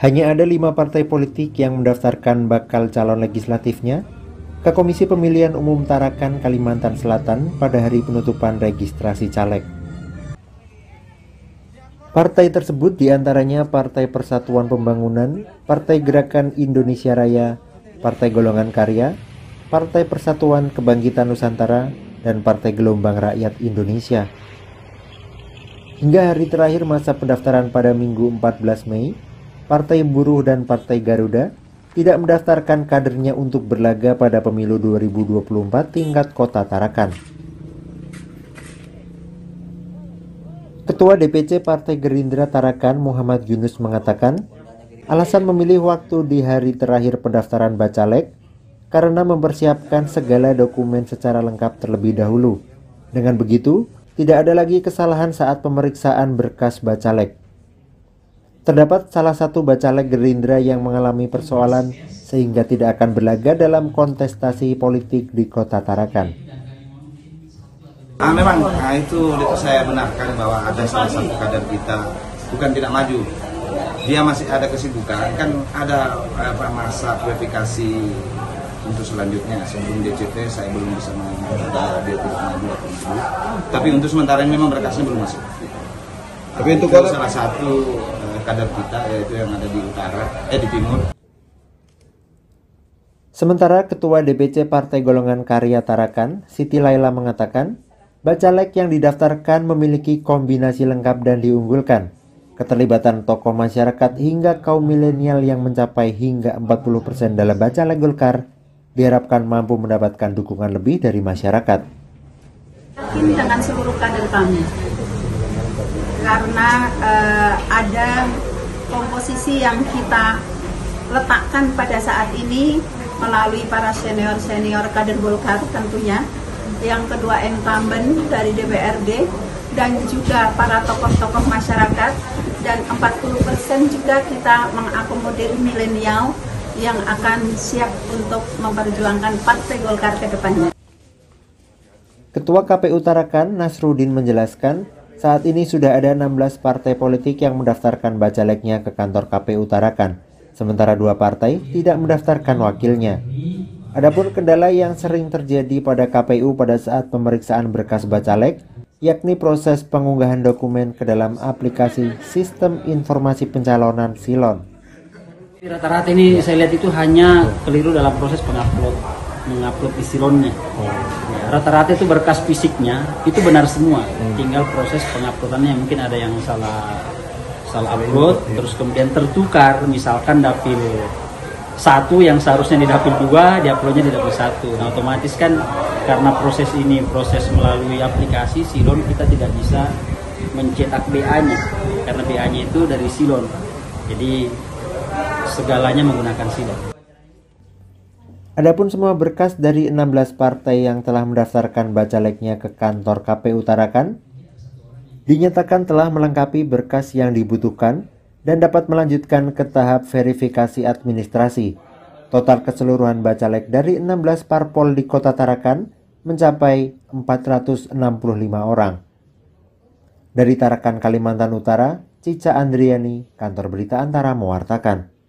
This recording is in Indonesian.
Hanya ada 5 partai politik yang mendaftarkan bakal calon legislatifnya ke Komisi Pemilihan Umum Tarakan, Kalimantan Selatan pada hari penutupan registrasi caleg. Partai tersebut diantaranya Partai Persatuan Pembangunan, Partai Gerakan Indonesia Raya, Partai Golongan Karya, Partai Persatuan Kebangkitan Nusantara, dan Partai Gelombang Rakyat Indonesia. Hingga hari terakhir masa pendaftaran pada Minggu 14 Mei, Partai Buruh dan Partai Garuda tidak mendaftarkan kadernya untuk berlaga pada pemilu 2024 tingkat Kota Tarakan. Ketua DPC Partai Gerindra Tarakan Muhammad Yunus mengatakan, alasan memilih waktu di hari terakhir pendaftaran bacalek karena mempersiapkan segala dokumen secara lengkap terlebih dahulu. Dengan begitu, tidak ada lagi kesalahan saat pemeriksaan berkas bacalek. Terdapat salah satu bacalek Gerindra yang mengalami persoalan sehingga tidak akan berlaga dalam kontestasi politik di Kota Tarakan. Memang itu saya benarkan bahwa ada salah satu kader kita bukan tidak maju. Dia masih ada kesibukan, kan ada masa verifikasi untuk selanjutnya. Sebelum DCT saya belum bisa mengatakan dia tidak maju atau maju. Tapi untuk sementara ini memang berkasnya belum masuk. Tapi untuk salah satu kader kita yaitu yang ada di di timur. Sementara Ketua DPC Partai Golongan Karya Tarakan, Siti Laila mengatakan, bacalek yang didaftarkan memiliki kombinasi lengkap dan diunggulkan. Keterlibatan tokoh masyarakat hingga kaum milenial yang mencapai hingga 40% dalam bacalek Golkar diharapkan mampu mendapatkan dukungan lebih dari masyarakat. Yakin dengan seluruh kader kami, karena ada komposisi yang kita letakkan pada saat ini melalui para senior-senior kader Golkar tentunya, yang kedua incumbent dari DPRD, dan juga para tokoh-tokoh masyarakat, dan 40% juga kita mengakomodir milenial yang akan siap untuk memperjuangkan Partai Golkar ke depannya. Ketua KPU Tarakan Nasruddin menjelaskan, saat ini sudah ada 16 partai politik yang mendaftarkan bacaleknya ke kantor KPU Tarakan, sementara 2 partai tidak mendaftarkan wakilnya. Adapun kendala yang sering terjadi pada KPU pada saat pemeriksaan berkas bacalek, yakni proses pengunggahan dokumen ke dalam aplikasi Sistem Informasi Pencalonan Silon. Rata-rata ini saya lihat itu hanya keliru dalam proses mengupload di Silonnya. Rata-rata itu berkas fisiknya itu benar semua, tinggal proses penguploadannya mungkin ada yang salah upload, terus kemudian tertukar, misalkan dapil 1 yang seharusnya di dapil 2 diuploadnya di dapil 1. Nah, otomatis kan karena proses ini proses melalui aplikasi Silon, kita tidak bisa mencetak BA-nya karena BA-nya itu dari Silon. Jadi segalanya menggunakan Silon. Adapun semua berkas dari 16 partai yang telah mendaftarkan bacaleknya ke kantor KPU Tarakan dinyatakan telah melengkapi berkas yang dibutuhkan dan dapat melanjutkan ke tahap verifikasi administrasi. Total keseluruhan bacalek dari 16 parpol di Kota Tarakan mencapai 465 orang. Dari Tarakan, Kalimantan Utara, Cica Andriani, Kantor Berita Antara mewartakan.